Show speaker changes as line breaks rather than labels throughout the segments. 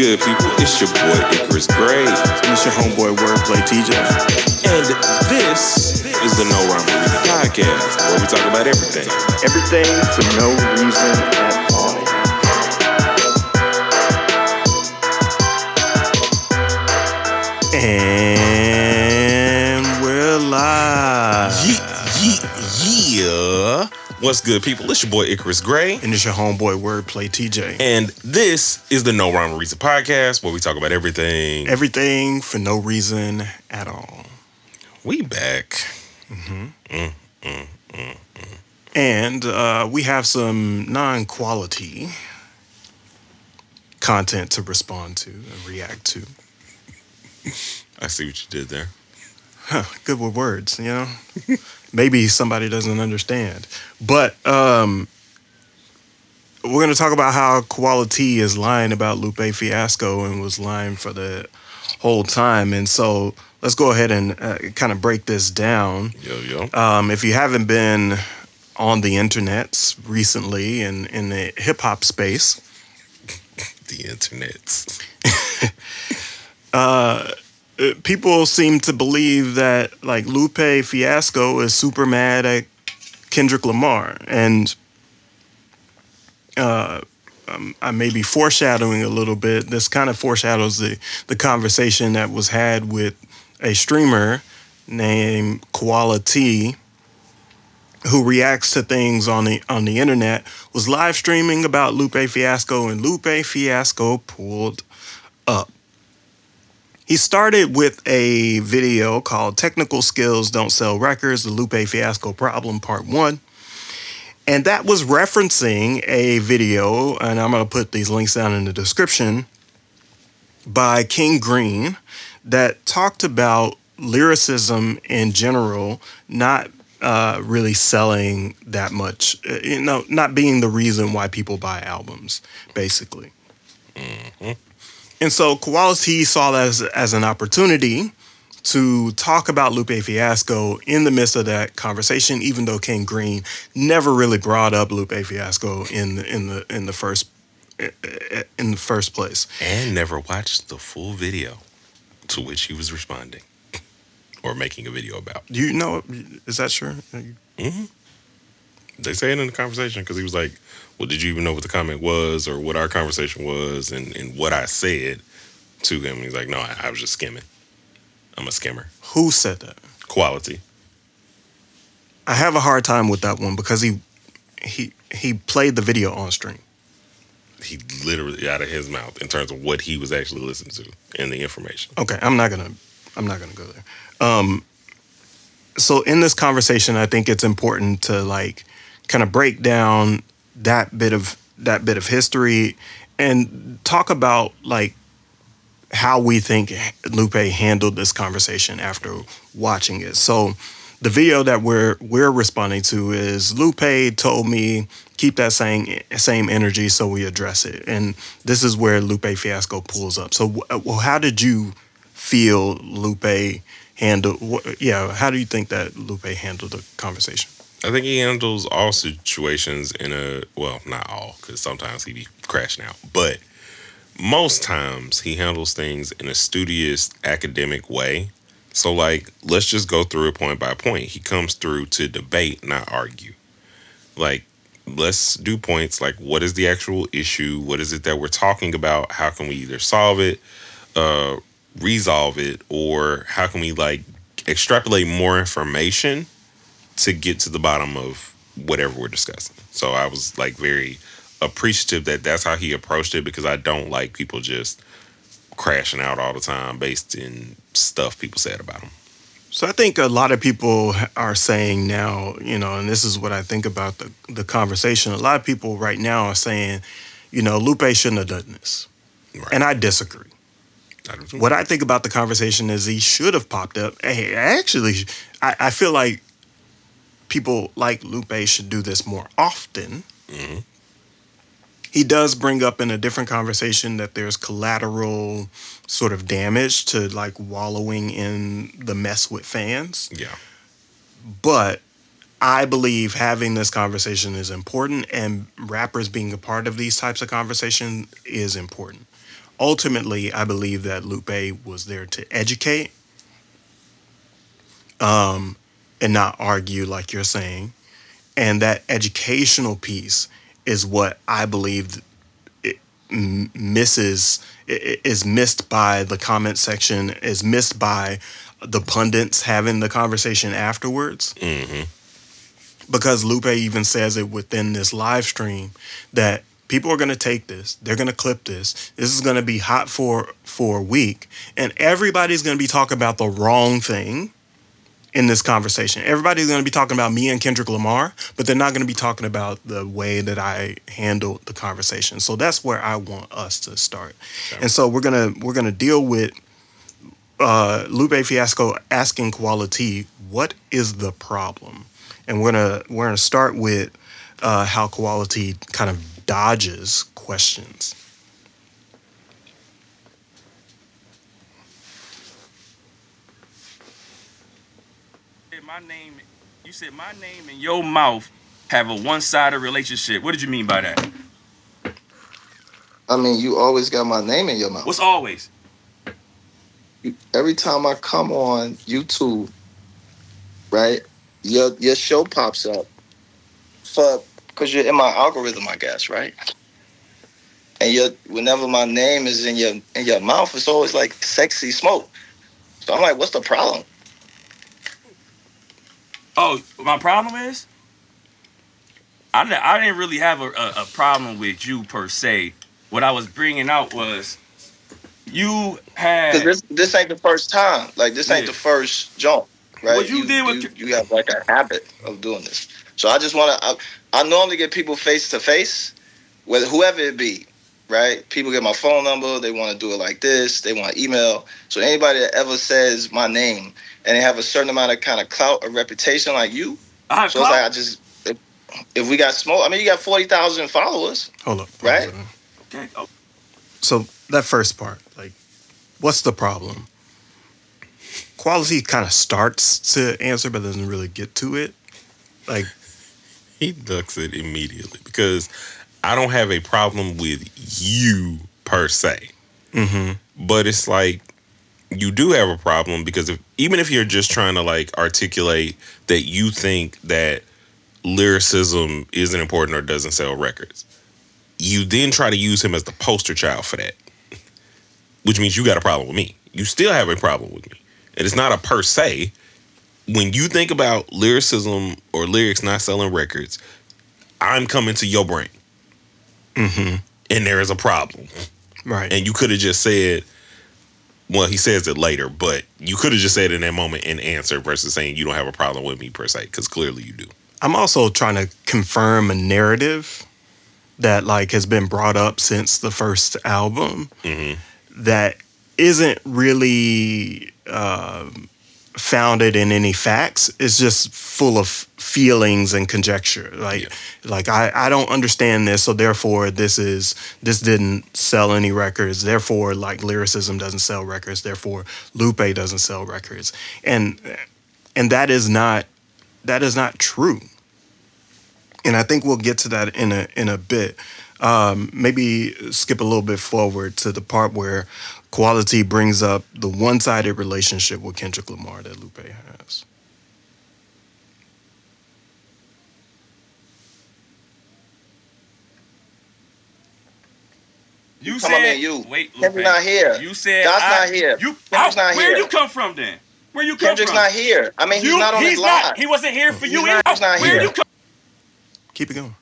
good, people? It's your boy Icarus Gray.
And it's your homeboy Wordplay TJ.
And this is the No Rhyme or Reason podcast, where we talk about everything.
Everything for no reason at all. And we're live.
Yeah. What's good, people? It's your boy Icarus Gray.
And it's your homeboy Wordplay TJ.
And this is the No Rhyme or Reason podcast, where we talk about everything.
Everything for no reason at all.
We back.
And we have some non-quality content to respond to and react to.
I see what you did there.
Good with words, you know? Maybe somebody doesn't understand. But we're going to talk about how KoalaTea is lying about Lupe Fiasco and was lying for the whole time. And so let's go ahead and kind of break this down.
Yo.
If you haven't been on the internets recently in the hip-hop space.
The internets.
People seem to believe that like Lupe Fiasco is super mad at Kendrick Lamar, and I may be foreshadowing a little bit. This kind of foreshadows the conversation that was had with a streamer named KoalaTea, who reacts to things on the internet, was live streaming about Lupe Fiasco, and Lupe Fiasco pulled up. He started with a video called Technical Skills Don't Sell Records, the Lupe Fiasco Problem, Part 1. And that was referencing a video, and I'm going to put these links down in the description, by King Green that talked about lyricism in general not really selling that much, not being the reason why people buy albums, basically. Mm-hmm. And so KoalaTea saw that as an opportunity to talk about Lupe Fiasco in the midst of that conversation, even though King Green never really brought up Lupe Fiasco in the first place,
and never watched the full video to which he was responding or making a video about.
Do you know? Is that true?
Mm-hmm. They say it in the conversation because he was like, well, did you even know what the comment was or what our conversation was and what I said to him? And he's like, no, I was just skimming. I'm a skimmer.
Who said that?
KoalaTea.
I have a hard time with that one because he played the video on stream.
He literally out of his mouth in terms of what he was actually listening to and the information.
Okay, I'm not gonna go there. So in this conversation, I think it's important to like kind of break down that bit of history and talk about like how we think Lupe handled this conversation after watching it. So the video that we're responding to is Lupe told me keep that same energy, so we address it. And this is where Lupe Fiasco pulls up. So how did you feel Lupe handled? Yeah, how do you think that Lupe handled the conversation?
I think he handles all situations not all, because sometimes he be crashing out, but most times he handles things in a studious academic way. So like, let's just go through it point by point. He comes through to debate, not argue. Like, let's do points like, what is the actual issue? What is it that we're talking about? How can we either solve it, resolve it, or how can we like extrapolate more information to get to the bottom of whatever we're discussing? So I was like very appreciative that that's how he approached it, because I don't like people just crashing out all the time based in stuff people said about him.
So I think a lot of people are saying now, and this is what I think about the conversation. A lot of people right now are saying, Lupe shouldn't have done this. Right. And I disagree. What I think about the conversation is he should have popped up. Hey, actually, I feel like people like Lupe should do this more often. Mm-hmm. He does bring up in a different conversation that there's collateral sort of damage to like wallowing in the mess with fans.
Yeah.
But I believe having this conversation is important, and rappers being a part of these types of conversation is important. ultimately, I believe that Lupe was there to educate, and not argue like you're saying. And that educational piece is what I believe misses is missed by the comment section, is missed by the pundits having the conversation afterwards.
Mm-hmm.
Because Lupe even says it within this live stream that people are going to take this, they're going to clip this is going to be hot for a week, and everybody's going to be talking about the wrong thing in this conversation. Everybody's going to be talking about me and Kendrick Lamar, but they're not going to be talking about the way that I handled the conversation. So that's where I want us to start.
Yeah.
And so we're gonna deal with Lupe Fiasco asking KoalaTea, what is the problem? And we're gonna start with how KoalaTea kind of dodges questions.
My name, you said my name and your mouth have a one-sided relationship. What did you mean by that?
I mean, you always got my name in your mouth.
What's always?
Every time I come on YouTube, right, your show pops up for because you're in my algorithm, I guess, right? And whenever my name is in your mouth, it's always like sexy smoke. So I'm like, what's the problem?
Oh, my problem is I didn't really have a problem with you per se. What I was bringing out was you had
Because this ain't the first time. Like this ain't
Yeah.
the first jump, right?
What you did with
you have like a habit of doing this. So I just want to. I normally get people face to face, whether whoever it be, right? People get my phone number. They want to do it like this. They want email. So anybody that ever says my name and they have a certain amount of kind of clout or reputation like you,
I have
so it's
clout?
like I just if we got smoke. I mean, you got 40,000 followers.
Hold up,
Right?
Okay. Oh,
So that first part, like, what's the problem? KoalaTea kind of starts to answer, but doesn't really get to it. Like,
He ducks it immediately because I don't have a problem with you per se.
mm-hmm.
But it's like you do have a problem because even if you're just trying to like articulate that you think that lyricism isn't important or doesn't sell records, you then try to use him as the poster child for that, which means you got a problem with me. You still have a problem with me. And it's not a per se. When you think about lyricism or lyrics not selling records, I'm coming to your brain.
Mm-hmm.
And there is a problem.
Right.
And you could have just said, well, he says it later, but you could have just said in that moment and answer versus saying you don't have a problem with me per se, because clearly you do.
I'm also trying to confirm a narrative that like has been brought up since the first album that isn't really founded in any facts. It's just full of feelings and conjecture. Like I don't understand this, so therefore this didn't sell any records. Therefore, like lyricism doesn't sell records. Therefore, Lupe doesn't sell records. And that is not true. And I think we'll get to that in a bit. Maybe skip a little bit forward to the part where KoalaTea brings up the one-sided relationship with Kendrick Lamar that Lupe has.
you
Come on,
said
man, you.
wait, Lupe.
Kendrick's not here.
You said
God's not here. Kendrick's not
where
here.
you come from then? Where you come
Kendrick's
from?
not here. I mean, he's not on his live.
He wasn't here for you
not-
either.
he's not
Where
here.
you
Keep it going.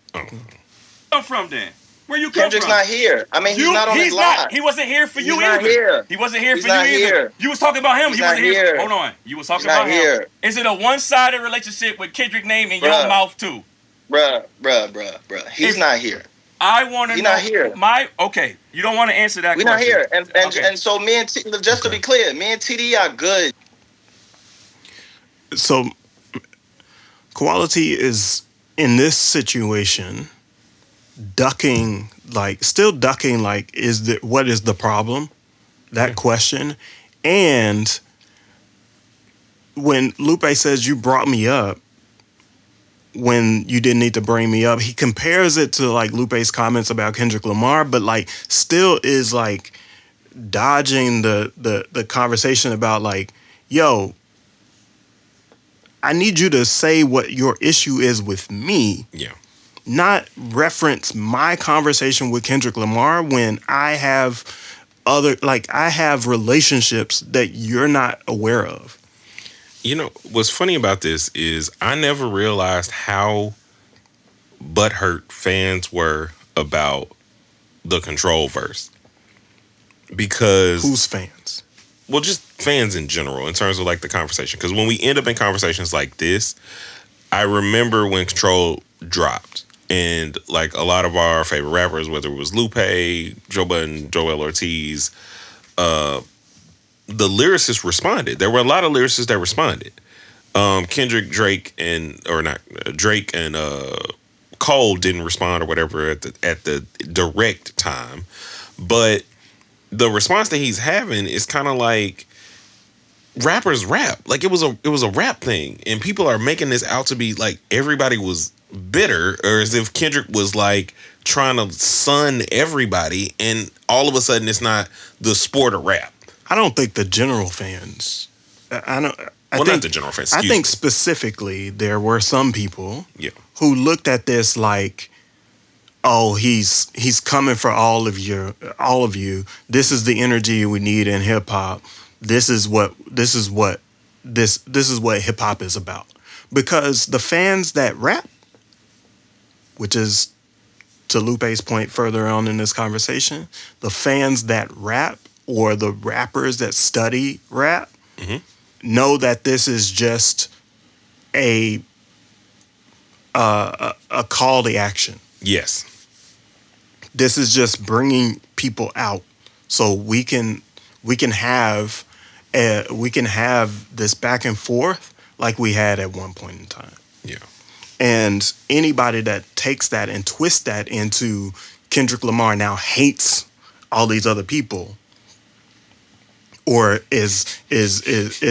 come from then? Where you come
Kendrick's
from?
not here. I mean, he's not on his live.
He wasn't here for you
He's not
either.
here.
He wasn't here
He's
for you
not
either.
here.
You was talking about him.
He's
He
not
wasn't here.
here.
Hold on. You was talking
He's not
about
here.
him. Is it a one-sided relationship with Kendrick name in your
Bruh.
mouth too?
Bruh. He's not here.
I want to
He's
know.
not here.
Okay. You don't want to answer that
We're
question.
not here.
Okay.
And so me and just to be clear, me and TD are good.
So KoalaTea is in this situation ducking, like still ducking, like what is the problem? That question. And when Lupe says you brought me up when you didn't need to bring me up, he compares it to like Lupe's comments about Kendrick Lamar, but like still is like dodging the conversation about like, yo, I need you to say what your issue is with me,
Yeah.
not reference my conversation with Kendrick Lamar when I have I have relationships that you're not aware of.
You know, what's funny about this is I never realized how butthurt fans were about the Control verse. Because,
Who's fans?
well, just fans in general, in terms of like the conversation. Because when we end up in conversations like this, I remember when Control dropped. And like a lot of our favorite rappers, whether it was Lupe, Joe Budden, Joel Ortiz, the lyricists responded. There were a lot of lyricists that responded. Kendrick, Drake, and or not Drake and Cole didn't respond or whatever at the direct time, but the response that he's having is kind of like rappers rap. Like it was a rap thing, and people are making this out to be like everybody was bitter, or as if Kendrick was like trying to sun everybody, and all of a sudden it's not the sport of rap.
I don't think the general fans. I don't. I
Well,
think,
not the general fans.
I
Excuse
think
me.
specifically there were some people
Yeah.
who looked at this like, oh, he's coming for all of you. All of you. This is the energy we need in hip hop. This is what hip hop is about. Because the fans that rap, which is to Lupe's point further on in this conversation, the fans that rap or the rappers that study rap
Mhm.
know that this is just a a call to action.
Yes.
This is just bringing people out so we can have this back and forth like we had at one point in time.
Yeah.
And anybody that takes that and twists that into Kendrick Lamar now hates all these other people, or is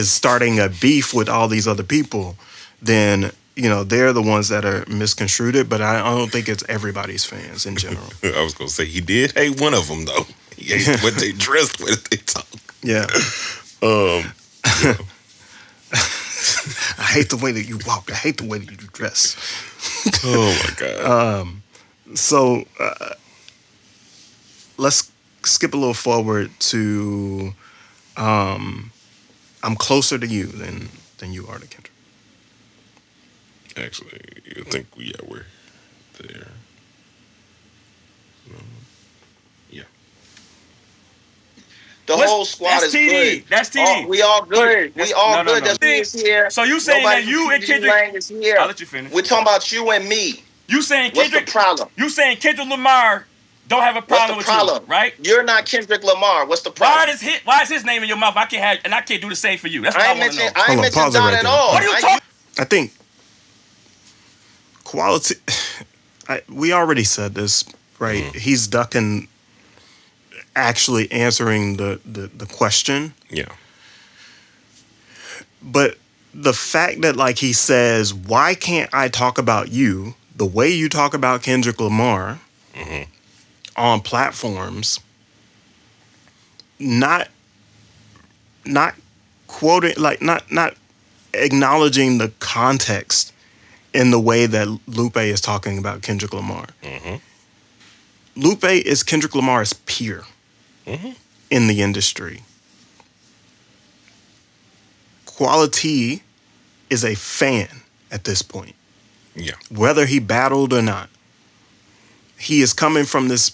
starting a beef with all these other people, then they're the ones that are misconstrued it. But I don't think it's everybody's fans in general.
I was gonna say he did hate one of them though. He hated what they dressed, what they talk.
Yeah,
Um,
I hate the way that you walk. I hate the way that you dress.
oh my god.
So let's skip a little forward to I'm closer to you than you are to Kendrick.
Actually, I think we're there. No. Yeah.
The whole squad
that's
is
TD.
good.
That's TD.
We all good.
That's-
We all
no,
good.
no.
That's me is here.
So you saying
Nobody
that you
from
and
TD
Kendrick?
Lang is here.
I'll let you finish.
We're talking about you and me.
You saying
What's
Kendrick?
the problem?
You saying Kendrick Lamar don't have a
What's
problem
the
with
problem?
you, right?
You're not Kendrick Lamar. What's the
Why
problem?
is his name in your mouth? I can't do the same for you. That's what
I
I
ain't
want to know.
mentioned. I
Hold
ain't
on,
mentioned
pause it
Don
right
at
there.
all.
What are you talking?
I think quality. We already said this, right? He's ducking actually answering the question.
Yeah.
But the fact that like he says, why can't I talk about you the way you talk about Kendrick Lamar on platforms, not quoting, like not acknowledging the context in the way that Lupe is talking about Kendrick Lamar. Lupe is Kendrick Lamar's peer in the industry. KoalaTea is a fan at this point,
Yeah.
whether he battled or not. He is coming from this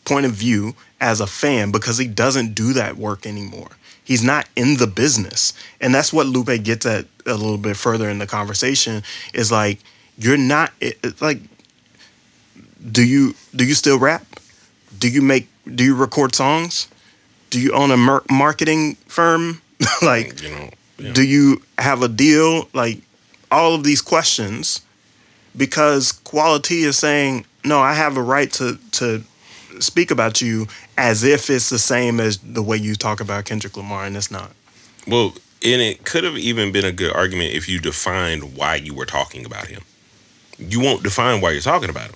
point of view as a fan because he doesn't do that work anymore. He's not in the business. And that's what Lupe gets at a little bit further in the conversation, is like, you're not like, do you still rap? Do you record songs? Do you own a marketing firm? Like,
Yeah.
do you have a deal? Like, all of these questions, because KoalaTea is saying, no, I have a right to speak about you as if it's the same as the way you talk about Kendrick Lamar, and it's not.
Well, and it could have even been a good argument if you defined why you were talking about him. You won't define why you're talking about him.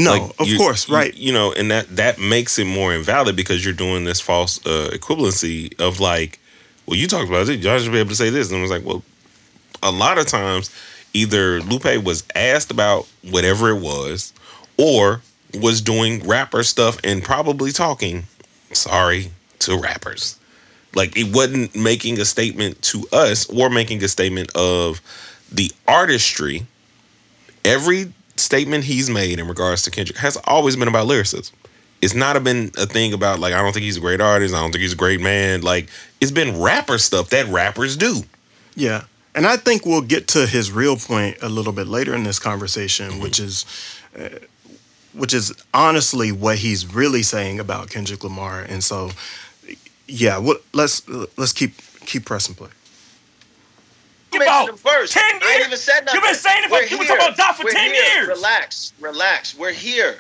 Like
No, of course, right.
and that makes it more invalid because you're doing this false equivalency of like, well, you talked about it, y'all should be able to say this, and I was like, well, a lot of times, either Lupe was asked about whatever it was, or was doing rapper stuff and probably talking, sorry, to rappers. Like it wasn't making a statement to us or making a statement of the artistry. Every statement he's made in regards to Kendrick has always been about lyricism. It's not been a thing about like I don't think he's a great artist. I don't think he's a great man. Like it's been rapper stuff that rappers do.
Yeah. And I think we'll get to his real point a little bit later in this conversation, which is honestly what he's really saying about Kendrick Lamar. And so, yeah, let's keep pressing play.
About
first.
10
I ain't
years.
even said nothing.
You've been saying it for you were talking about Doc for 10 years.
Relax. We're here.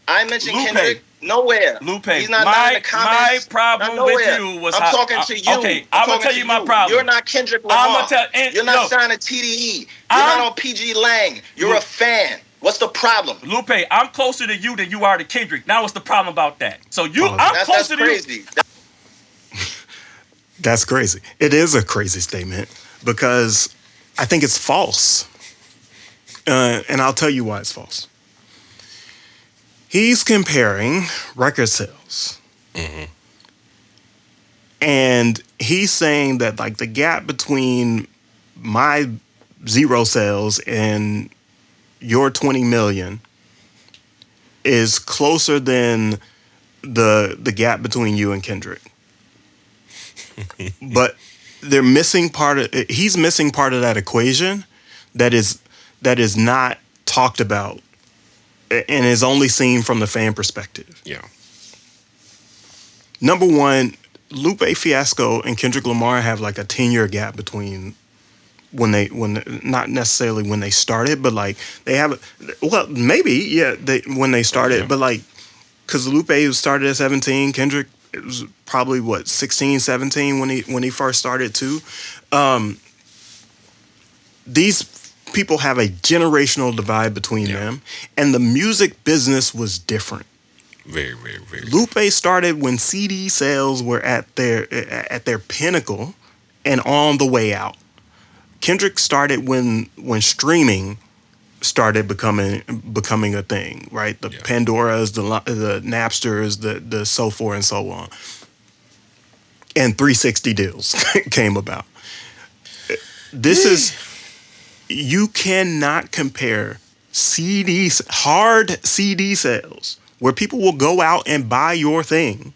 I mentioned
Lupe.
Kendrick nowhere.
Lupe,
He's not in the comments.
my problem
not
with
nowhere.
you was
I'm talking to you.
Okay, I'm gonna tell you my problem.
You're not Kendrick Lamar. You're not
look,
signed to TDE. You're not on PG Lang. You're a fan. What's the problem?
Lupe, I'm closer to you than you are to Kendrick. Now what's the problem about that? So
that's
closer
crazy.
to you.
That's crazy. It is a crazy statement because I think it's false. And I'll tell you why it's false. He's comparing record sales.
Mm-hmm.
And he's saying that like the gap between my 0 sales and your 20 million is closer than the gap between you and Kendrick. But he's missing part of that equation that is not talked about and is only seen from the fan perspective.
Yeah.
Number one, Lupe Fiasco and Kendrick Lamar have like a 10-year gap between when not necessarily when they started, but like they have, well, maybe, when they started, but like, because Lupe started at 17, Kendrick, it was probably 16, 17 when he first started too. These people have a generational divide between them, and the music business was different.
Very, very, very.
Lupe started when CD sales were at their pinnacle and on the way out. Kendrick started when streaming started becoming a thing, right? The Pandoras, the Napsters, the so forth and so on. And 360 deals came about. You cannot compare CDs, hard CD sales, where people will go out and buy your thing,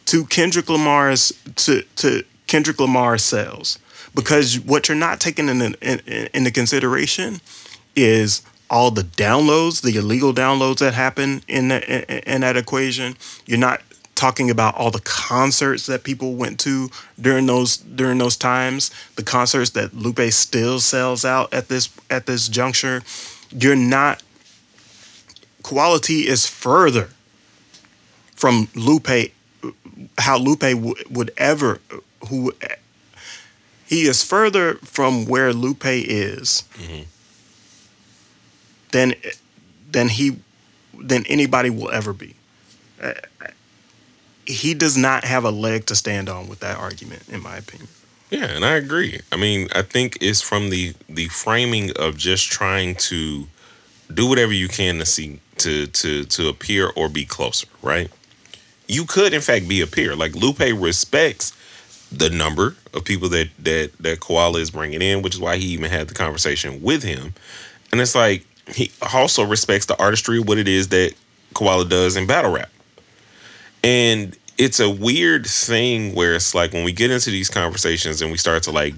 to Kendrick Lamar's sales, because what you're not taking into consideration is all the downloads, the illegal downloads that happen in that equation. You're not talking about all the concerts that people went to during those times, the concerts that Lupe still sells out at this juncture. You're not. KoalaTea is further from Lupe, how Lupe would ever, he is further from where Lupe is than anybody will ever be. He does not have a leg to stand on with that argument, in my opinion.
Yeah, and I agree. I mean, I think it's from the framing of just trying to do whatever you can to see to appear or be closer, right? You could, in fact, be a peer. Like Lupe respects the number of people that Koala is bringing in, which is why he even had the conversation with him. And it's like he also respects the artistry of what it is that Koala does in battle rap. And it's a weird thing where it's like when we get into these conversations and we start to like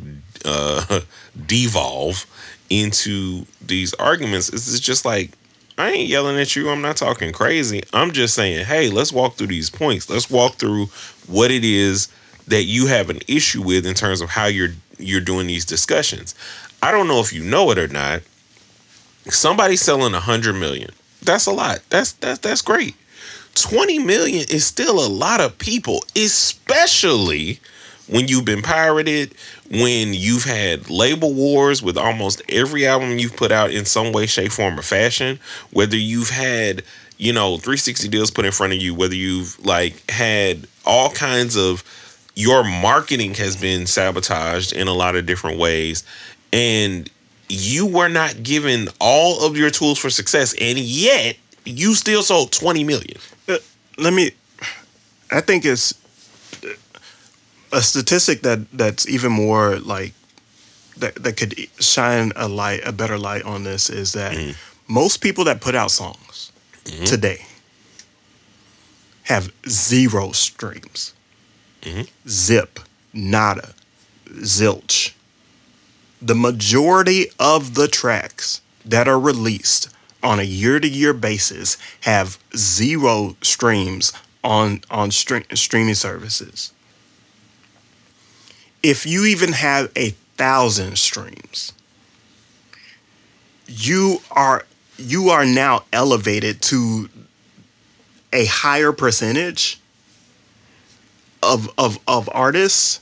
devolve into these arguments, it's just like, I ain't yelling at you. I'm not talking crazy. I'm just saying, hey, let's walk through these points. Let's walk through what it is that you have an issue with in terms of how you're doing these discussions. I don't know if you know it or not. Somebody selling 100 million. That's a lot. That's great. 20 million is still a lot of people, especially when you've been pirated, when you've had label wars with almost every album you've put out in some way, shape, form, or fashion, whether you've had, 360 deals put in front of you, whether you've like had all kinds of, your marketing has been sabotaged in a lot of different ways, and you were not given all of your tools for success, and yet you still sold 20 million.
I think it's a statistic that's even more like that could shine a better light on this is that most people that put out songs today have 0 streams. Zip, nada, zilch. The majority of the tracks that are released on a year-to-year basis have 0 streams on streaming services. If you even have 1,000 streams, you are now elevated to a higher percentage of artists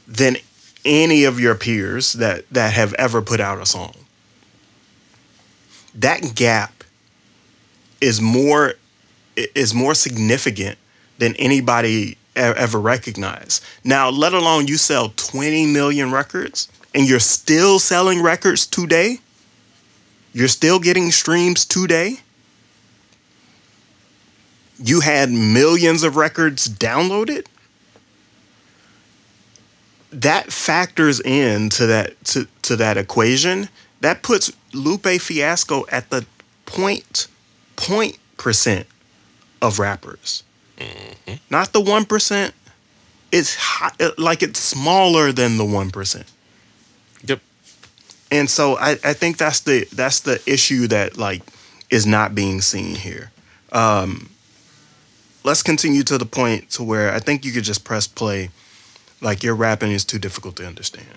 than any of your peers that have ever put out a song. That gap is more significant than anybody ever recognized. Now, let alone you sell 20 million records and you're still selling records today. You're still getting streams today. You had millions of records downloaded. That factors into that equation. That puts Lupe Fiasco at the point percent of rappers. Not the 1%. It's it's smaller than the 1%.
Yep.
And so I think that's the issue that like is not being seen here. Let's continue to the point to where I think you could just press play. Like your rapping is too difficult to understand.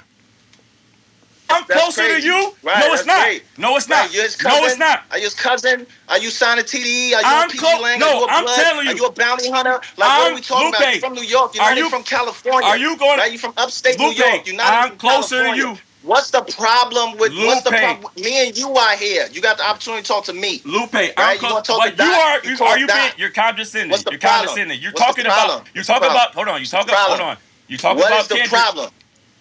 I'm closer to you.
Right,
no, it's not.
great.
No, it's not.
Right, you're his cousin.
No, it's not.
Are you his cousin? Are you signed a TDE? Are you
I'm
a PG Lang?
no,
Are you a
I'm
blood?
telling you.
Are you a bounty hunter? Like, what are we talking about? You're from New York. You're not from California.
Are you going?
Right? You're from upstate
Lupe,
New York. You're not
I'm
from
closer
California.
to you.
What's the problem with
Lupe.
what's the problem? Me and you are here. You got the opportunity to talk to me.
Lupe,
right?
I'm
you want to talk to
you
Doc?
are you being you're condescending.
What's the
You're
problem?
condescending. You're
What's
talking
the problem?
about you talk about hold on. You talk about hold on. You talk
what
about
is the
Kendrick.
problem?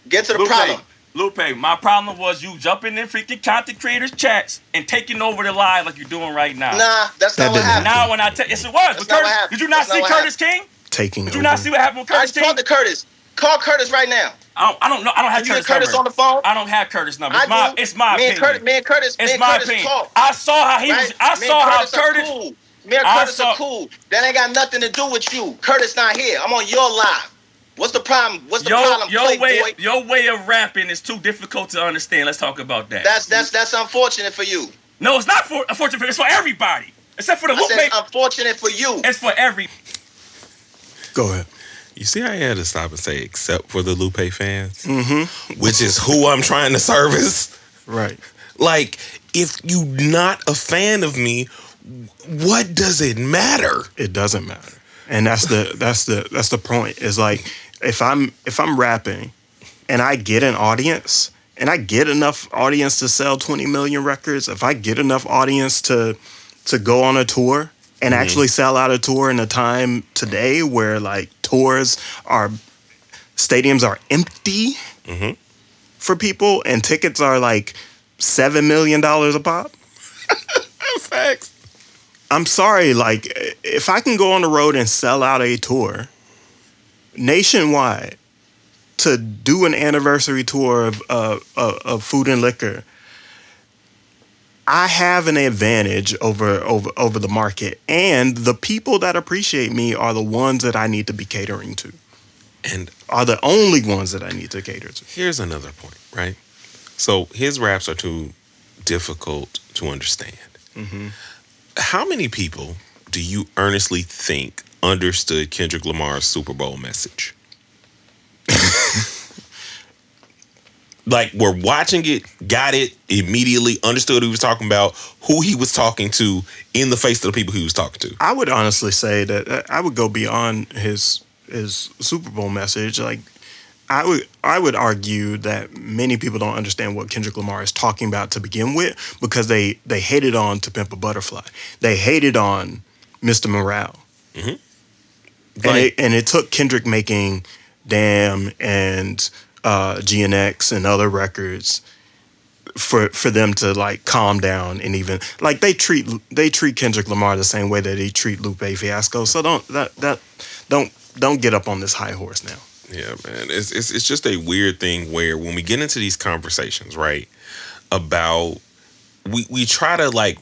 Get to the problem.
Lupe, my problem was you jumping in freaking content creators' chats and taking over the live like you're doing right now.
Nah, that's not what happened.
Now when I tell yes, it was.
That's not what happened.
Did you not see Curtis King?
Did
you not see what happened with Curtis King?
I talked to Curtis. Call Curtis right now.
I don't know. I don't have
Curtis on the phone.
I don't have Curtis number. It's my
opinion. Me and Curtis
talk. I saw how he was. I saw how Curtis.
Cool. Me and Curtis are cool. That ain't got nothing to do with you. Curtis not here. I'm on your live. What's the problem? What's the problem?
Your way of rapping is too difficult to understand. Let's talk about that.
That's unfortunate for you.
No, it's not unfortunate for you. It's for everybody. Except for the Lupe.
It's unfortunate for you.
It's for every.
Go ahead.
You see how I had to stop and say except for the Lupe fans?
Mm-hmm.
Which is who I'm trying to service.
Right.
Like, if you not a fan of me, what does it matter?
It doesn't matter. And that's the point. Is like if I'm rapping and I get an audience and I get enough audience to sell 20 million records, if I get enough audience to go on a tour and actually sell out a tour in a time today where like stadiums are empty for people and tickets are like $7 million a pop.
Facts.
I'm sorry, like if I can go on the road and sell out a tour nationwide to do an anniversary tour of Food and Liquor, I have an advantage over the market, and the people that appreciate me are the ones that I need to be catering to, and are the only ones that I need to cater to.
Here's another point, right? So his raps are too difficult to understand. How many people do you earnestly think understood Kendrick Lamar's Super Bowl message? Like, we're watching it, got it, immediately understood what he was talking about, who he was talking to, in the face of the people he was talking to.
I would honestly say that I would go beyond his his Super Bowl message, like I would argue that many people don't understand what Kendrick Lamar is talking about to begin with because they hated on To Pimp a Butterfly. They hated on Mr. Morale.
Hmm.
And
Like,
it took Kendrick making Damn and GNX and other records for them to like calm down and even like they treat Kendrick Lamar the same way that they treat Lupe Fiasco. So don't get up on this high horse now.
yeah, man, it's just a weird thing where when we get into these conversations, right, about we try to like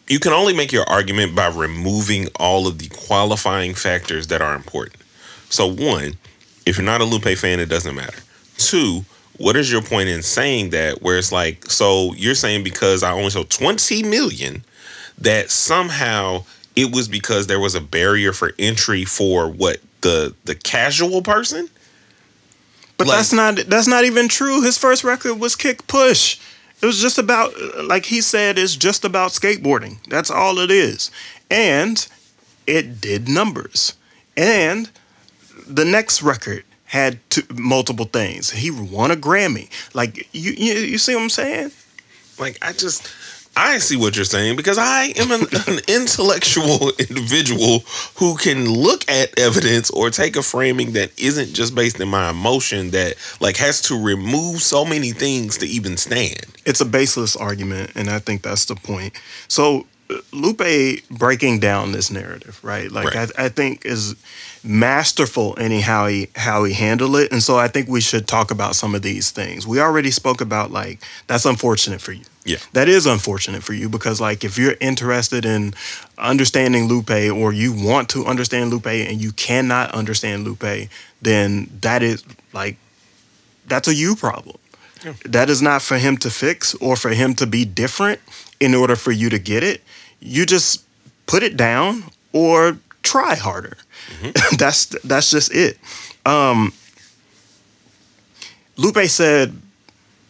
you can only make your argument by removing all of the qualifying factors that are important. So one, if you're not a Lupe fan, it doesn't matter. Two, what is your point in saying that? Where it's like, so you're saying because I only sold 20 million, that somehow it was because there was a barrier for entry for what the casual person?
But
Like,
that's not even true. His first record was Kick Push. It was just about, like he said, it's just about skateboarding. That's all it is. And it did numbers. And the next record had multiple things. He won a Grammy. Like you see what I'm saying?
like I see what you're saying because I am an intellectual individual who can look at evidence or take a framing that isn't just based in my emotion that like has to remove so many things to even stand.
It's a baseless argument, and I think that's the point. So Lupe breaking down this narrative, right? Like
Right.
I think is masterful in how he handled it, and so I think we should talk about some of these things. We already spoke about like that's unfortunate for you.
Yeah.
That is unfortunate for you because like if you're interested in understanding Lupe or you want to understand Lupe and you cannot understand Lupe, then that is like that's a you problem.
Yeah.
That is not for him to fix or for him to be different in order for you to get it. You just put it down or try harder.
Mm-hmm.
That's just it. Lupe said,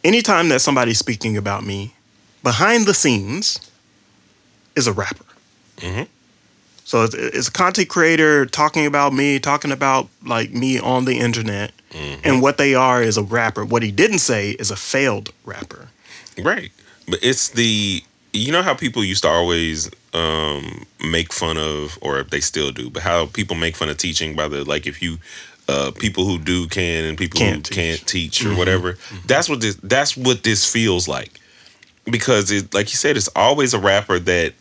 anytime that somebody's speaking about me, behind the scenes is a rapper.
Mm-hmm.
So it's a content creator talking about me, talking about like me on the internet, and what they are is a rapper. What he didn't say is a failed rapper.
Right. But it's the you know how people used to always make fun of, or they still do, but how people make fun of teaching by the like if you people who do can and people
Can't
who
teach.
can't teach or whatever. That's what this feels like. Because it like you said, it's always a rapper that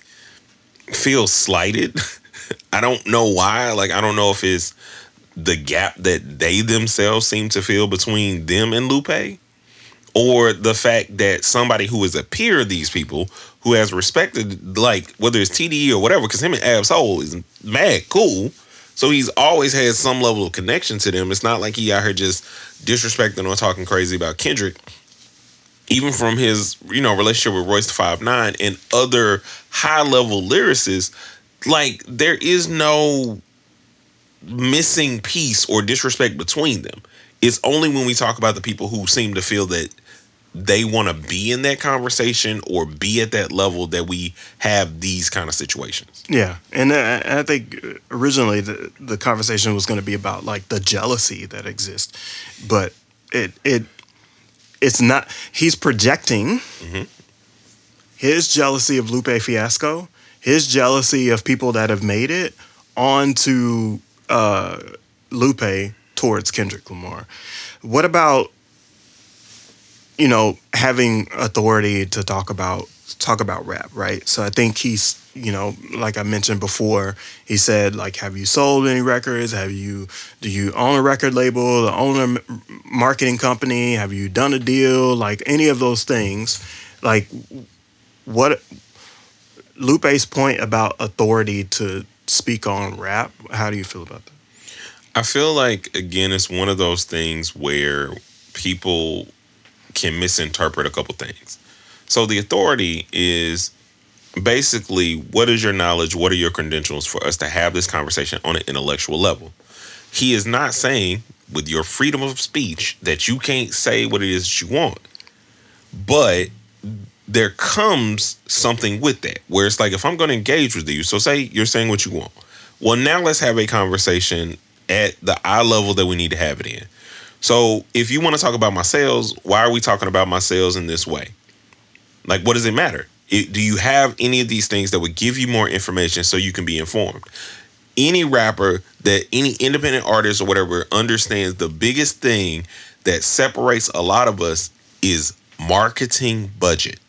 feels slighted. I don't know why. Like I don't know if it's the gap that they themselves seem to feel between them and Lupe, or the fact that somebody who is a peer of these people who has respected, like whether it's TDE or whatever, because him and Ab-Soul is mad cool, so he's always had some level of connection to them. It's not like he out here just disrespecting or talking crazy about Kendrick. Even from his relationship with Royce the 5'9" and other high level lyricists, like there is no missing piece or disrespect between them. It's only when we talk about the people who seem to feel that they want to be in that conversation or be at that level that we have these kind of situations.
Yeah, and I think originally the conversation was going to be about like the jealousy that exists, but it's not. He's projecting his jealousy of Lupe Fiasco, his jealousy of people that have made it onto Lupe towards Kendrick Lamar. What about having authority to talk about rap, right? So I think he's, like I mentioned before, he said like, have you sold any records? Do you own a record label, own a marketing company? Have you done a deal? Like any of those things, like what Lupe's point about authority to speak on rap, how do you feel about that?
I feel like, again, it's one of those things where people can misinterpret a couple things. So the authority is basically, what is your knowledge? What are your credentials for us to have this conversation on an intellectual level? He is not saying with your freedom of speech that you can't say what it is that you want. But there comes something with that where it's like, if I'm going to engage with you, so say you're saying what you want. Well, now let's have a conversation at the eye level that we need to have it in. So if you want to talk about my sales, why are we talking about my sales in this way? Like, what does it matter? Do you have any of these things that would give you more information so you can be informed? Any rapper, that any independent artist or whatever, understands the biggest thing that separates a lot of us is marketing budget.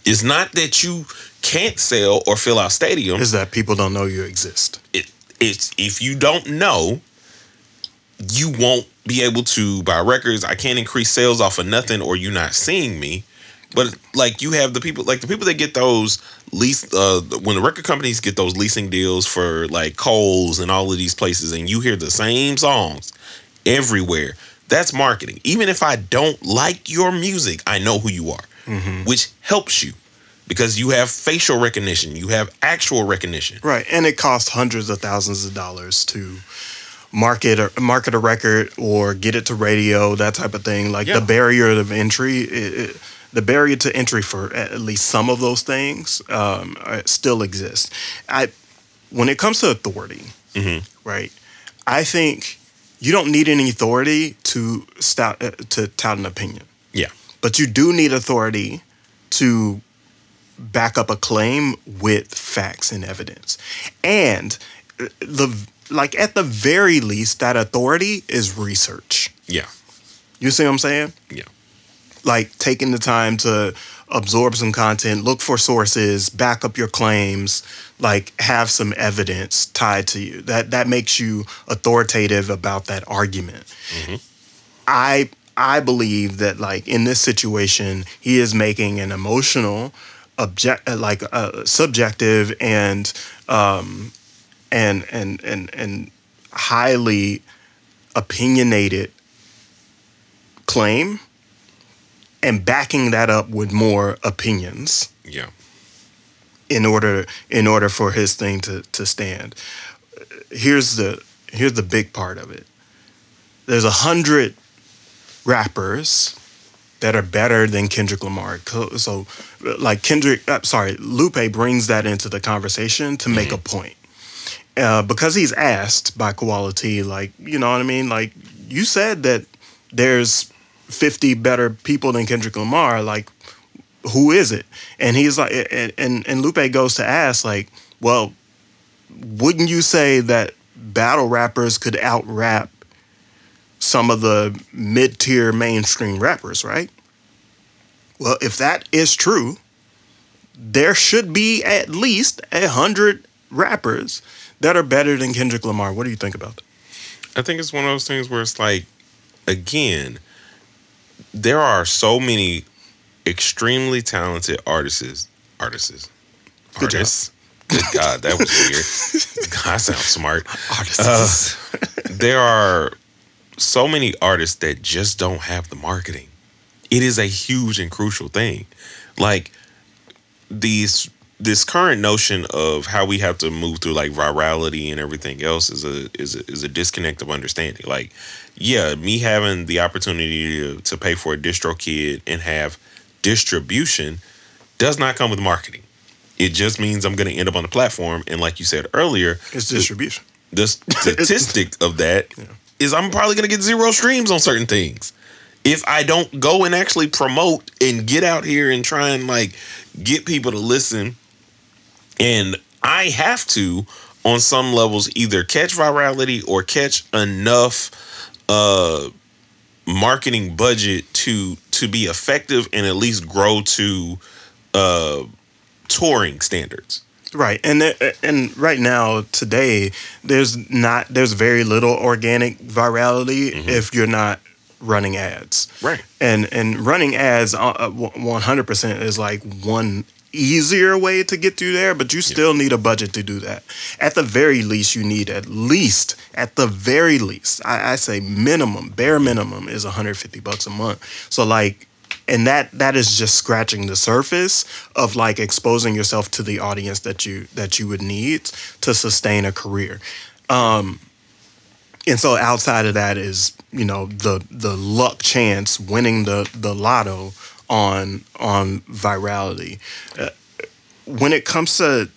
It's not that you can't sell or fill out stadiums.
Is that people don't know you exist.
It's if you don't know, you won't be able to buy records. I can't increase sales off of nothing, or you not seeing me. But like, you have the people that get those lease when the record companies get those leasing deals for like Kohl's and all of these places, and you hear the same songs everywhere. That's marketing. Even if I don't like your music, I know who you are, which helps you because you have facial recognition, you have actual recognition,
Right, and it costs hundreds of thousands of dollars to market a record or get it to radio, that type of thing. Like,
Yeah.
the barrier of entry, the barrier to entry for at least some of those things still exists. When it comes to authority, right, I think you don't need any authority to tout an opinion,
Yeah.
but you do need authority to back up a claim with facts and evidence. And at the very least, that authority is research.
Yeah.
You see what I'm saying?
Yeah.
Like, taking the time to absorb some content, look for sources, back up your claims, like, have some evidence tied to you. That makes you authoritative about that argument. I believe that, like, in this situation, he is making an emotional, subjective and highly opinionated claim, and backing that up with more opinions
Yeah.
in order for his thing to stand. Here's the big part of it. There's 100 rappers that are better than Kendrick Lamar. So, like, Lupe brings that into the conversation to make a point. Because he's asked by KoalaTea, like, you know what I mean? Like, you said that there's 50 better people than Kendrick Lamar. Like, who is it? And he's like, and Lupe goes to ask, like, well, wouldn't you say that battle rappers could out-rap some of the mid-tier mainstream rappers, right? Well, if that is true, there should be at least 100 rappers that are better than Kendrick Lamar. What do you think about that?
I think it's one of those things where it's like, again, there are so many extremely talented artists.
Good job.
Good God, that was weird. God, I sound smart.
Artists.
There are so many artists that just don't have the marketing. It is a huge and crucial thing. Like, this current notion of how we have to move through like virality and everything else is a disconnect of understanding. Like, yeah, me having the opportunity to pay for a distro kid and have distribution does not come with marketing. It just means I'm going to end up on the platform, and like you said earlier,
It's distribution.
the statistic of that is I'm probably going to get 0 streams on certain things if I don't go and actually promote and get out here and try and like get people to listen. And I have to, on some levels, either catch virality or catch enough marketing budget to be effective and at least grow to touring standards.
Right, and right now today, there's very little organic virality if you're not running ads.
Right.
And running ads 100% is like one easier way to get through there, but you still need a budget to do that. At the very least, you need at the very least, I say bare minimum is $150 a month. So like, and that is just scratching the surface of like exposing yourself to the audience that you would need to sustain a career. And so outside of that is, you know, the luck chance winning the lotto on virality. When it comes to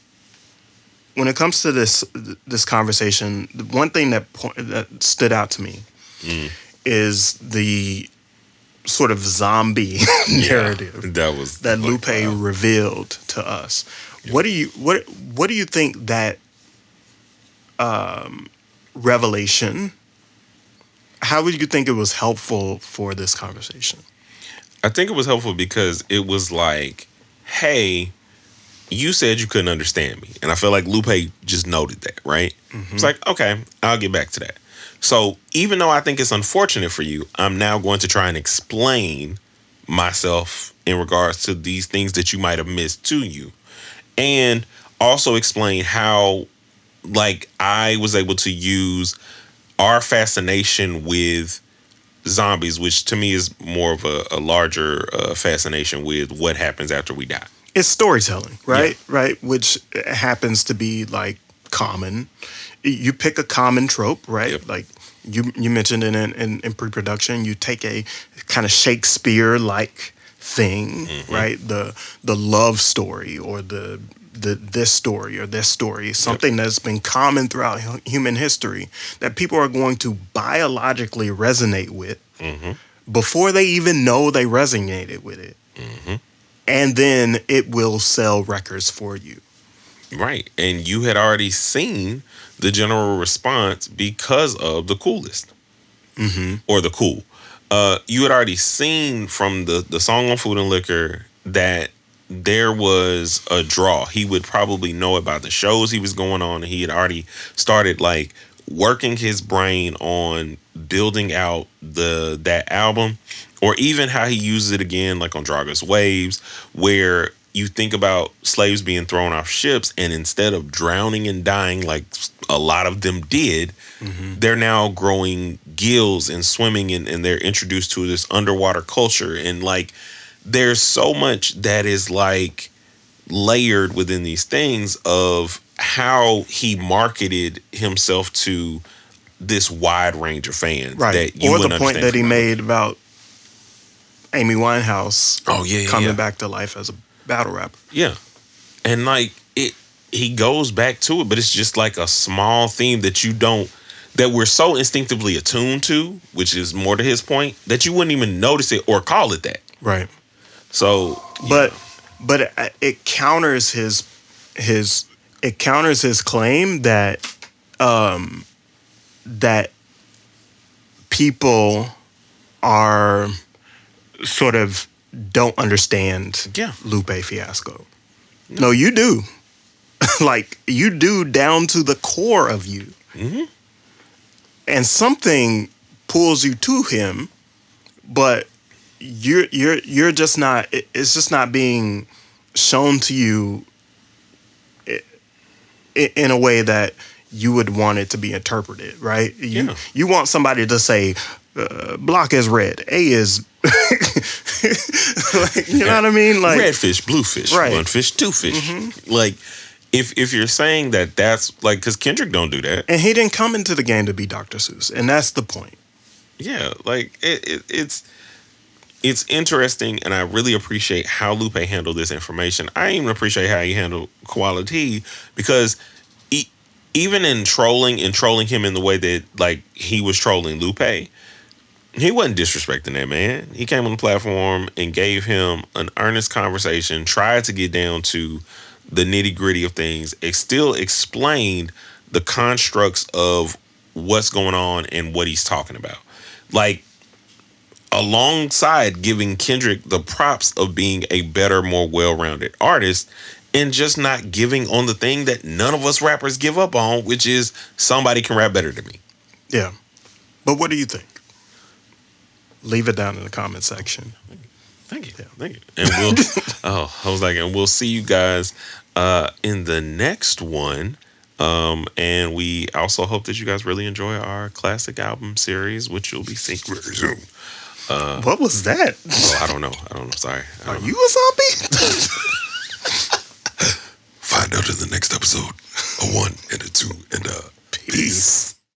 when it comes to this conversation, the one thing that stood out to me is the sort of zombie narrative
that was
that
like,
Lupe
wow.
revealed to us.
Yeah.
What do you think that revelation? How would you think it was helpful for this conversation?
I think it was helpful because it was like, hey, you said you couldn't understand me. And I feel like Lupe just noted that, right? It's like, okay, I'll get back to that. So even though I think it's unfortunate for you, I'm now going to try and explain myself in regards to these things that you might have missed to you. And also explain how, like, I was able to use our fascination with zombies, which to me is more of a larger fascination with what happens after we die.
It's storytelling, right?
Yeah.
Right, which happens to be like common. You pick a common trope, right?
Yep.
Like you mentioned in pre-production, you take a kind of Shakespeare like thing, right? The love story or the this story or this story, something that's been common throughout human history that people are going to biologically resonate with before they even know they resonated with it. And then it will sell records for you.
Right. And you had already seen the general response because of the coolest. Or the cool. You had already seen from the song on Food and Liquor that there was a draw. He would probably know about the shows he was going on. And he had already started like working his brain on building out that album, or even how he uses it again, like on Draga's Waves, where you think about slaves being thrown off ships, and instead of drowning and dying like a lot of them did, they're now growing gills and swimming, and they're introduced to this underwater culture. And like, there's so much that is like layered within these things of how he marketed himself to this wide range of fans,
Right.
that you
Or
wouldn't
the point
understand
that he
from
made about Amy Winehouse coming
yeah.
back to life as a battle rapper.
Yeah. And like he goes back to it, but it's just like a small theme that we're so instinctively attuned to, which is more to his point, that you wouldn't even notice it or call it that.
Right.
So,
But it counters his claim that that people are sort of don't understand Lupe Fiasco. No, you do. Like, you do down to the core of you. And something pulls you to him, but you're just not, it's just not being shown to you in a way that you would want it to be interpreted, right? You want somebody to say, block is red, A is like, you know what I mean? Like,
red fish, blue fish,
right.
one fish, two fish. Like, if you're saying that's like, because Kendrick don't do that,
and he didn't come into the game to be Dr. Seuss, and that's the point.
Yeah, like it's interesting, and I really appreciate how Lupe handled this information. I even appreciate how he handled KoalaTea, because even in trolling him in the way that like he was trolling Lupe, he wasn't disrespecting that man. He came on the platform and gave him an earnest conversation, tried to get down to the nitty gritty of things. It still explained the constructs of what's going on and what he's talking about. Like, alongside giving Kendrick the props of being a better, more well-rounded artist, and just not giving on the thing that none of us rappers give up on, which is somebody can rap better than me.
Yeah. But what do you think? Leave it down in the comment section.
Thank you. Yeah. Thank you. And and we'll see you guys in the next one. And we also hope that you guys really enjoy our classic album series, which you'll be seeing very soon.
What was that?
Oh, I don't know. Sorry.
Are you a zombie?
Find out in the next episode. A 1 and a 2 and a peace.